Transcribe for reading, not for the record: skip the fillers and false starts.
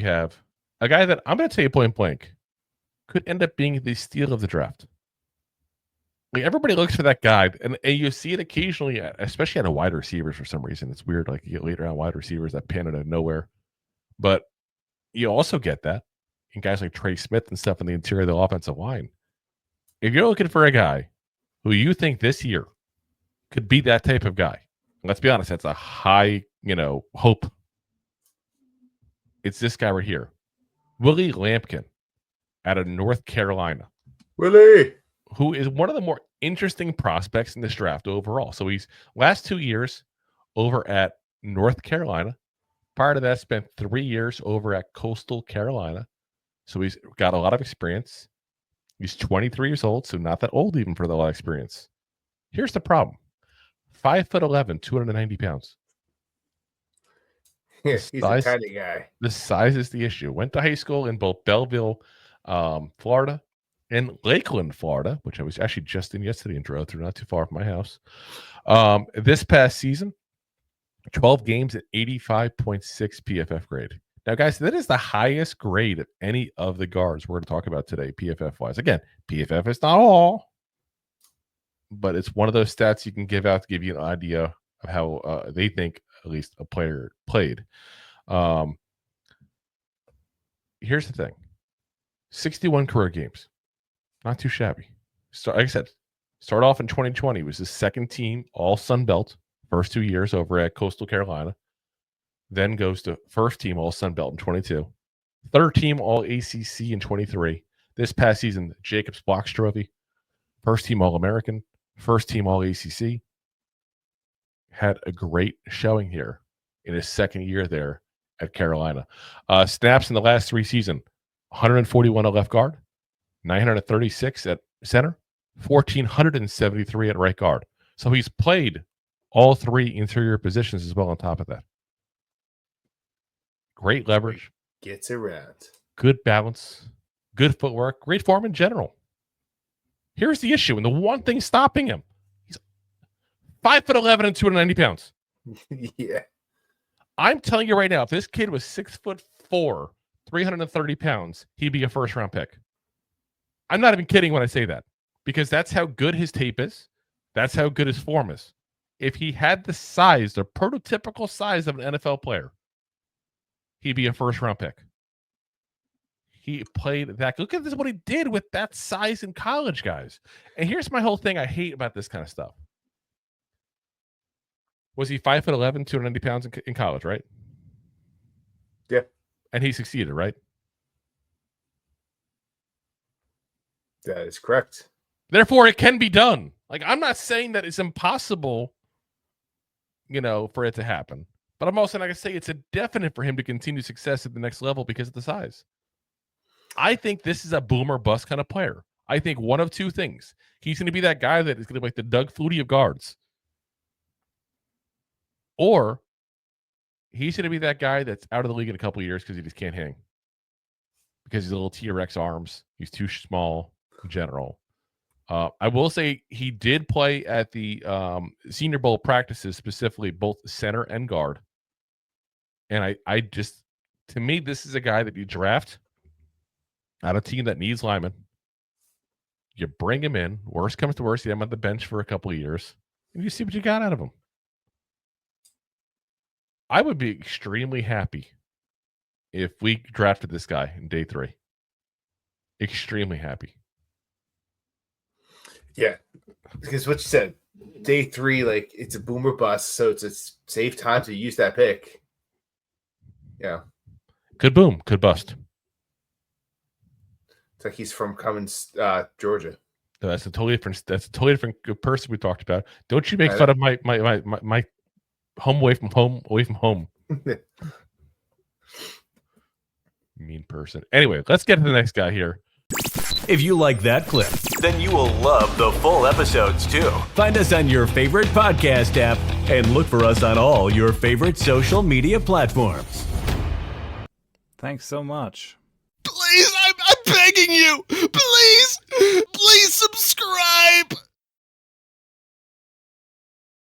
we have a guy that I'm going to tell you point blank could end up being the steal of the draft. Like everybody looks for that guy, and you see it occasionally, especially out of wide receivers for some reason. It's weird, like you get later on wide receivers that pan out of nowhere. But you also get that in guys like Trey Smith and stuff in the interior of the offensive line. If you're looking for a guy who you think this year could be that type of guy, let's be honest, that's a high, hope. It's this guy right here, Willie Lampkin out of North Carolina. Willie, who is one of the more interesting prospects in this draft overall. So he's last 2 years over at North Carolina. Prior to that, spent 3 years over at Coastal Carolina. So he's got a lot of experience. He's 23 years old, so not that old even for the lot of experience. Here's the problem. 5'11", 290 pounds. Yeah, he's a tiny guy. The size is the issue. Went to high school in both Belleville, Florida, and Lakeland, Florida, which I was actually just in yesterday and drove through not too far from my house. This past season, 12 games at 85.6 PFF grade. Now, guys, that is the highest grade of any of the guards we're going to talk about today, PFF-wise. Again, PFF is not all, but it's one of those stats you can give out to give you an idea of how they think at least a player played. Here's the thing. 61 career games. Not too shabby. Like I said, start off in 2020. It was the second team all Sun Belt, first 2 years over at Coastal Carolina. Then goes to first team all Sun Belt in 22. Third team all ACC in 23. This past season, Jacobs Blocks Trophy. First team all American. First team all ACC. Had a great showing here in his second year there at Carolina. Snaps in the last 3 seasons, 141 at left guard, 936 at center, 1,473 at right guard. So he's played all 3 interior positions as well on top of that. Great leverage. Gets around. Good balance. Good footwork. Great form in general. Here's the issue, and the one thing stopping him. He's 5'11" and 290 pounds. Yeah. I'm telling you right now, if this kid was 6'4", 330 pounds, he'd be a first-round pick. I'm not even kidding when I say that, because that's how good his tape is. That's how good his form is. If he had the size, the prototypical size of an NFL player, he'd be a first-round pick. He played that. Look at this, what he did with that size in college, guys. And here's my whole thing I hate about this kind of stuff. Was he 5'11", 290 pounds in college, right? Yeah. And he succeeded, right? That is correct. Therefore, it can be done. Like, I'm not saying that it's impossible, for it to happen. But I'm also not going to say it's a definite for him to continue success at the next level because of the size. I think this is a boomer bust kind of player. I think one of two things. He's going to be that guy that is going to be like the Doug Flutie of guards. Or he's going to be that guy that's out of the league in a couple of years because he just can't hang. Because he's a little T-Rex arms. He's too small in general. I will say he did play at the Senior Bowl practices, specifically both center and guard. And I just, to me, this is a guy that you draft out of a team that needs linemen. You bring him in. Worst comes to worst, you have him on the bench for a couple of years. And you see what you got out of him. I would be extremely happy if we drafted this guy in day 3. Extremely happy. Yeah, because what you said, day 3, like, it's a boomer bust, so it's a safe time to use that pick. Yeah. Could boom, could bust. It's like he's from Cummins, Georgia. No, that's a totally different person we talked about. Don't you make fun of my home away from home. Mean person. Anyway, let's get to the next guy here. If you like that clip, then you will love the full episodes too. Find us on your favorite podcast app and look for us on all your favorite social media platforms. Thanks so much. Please, I'm begging you. Please subscribe.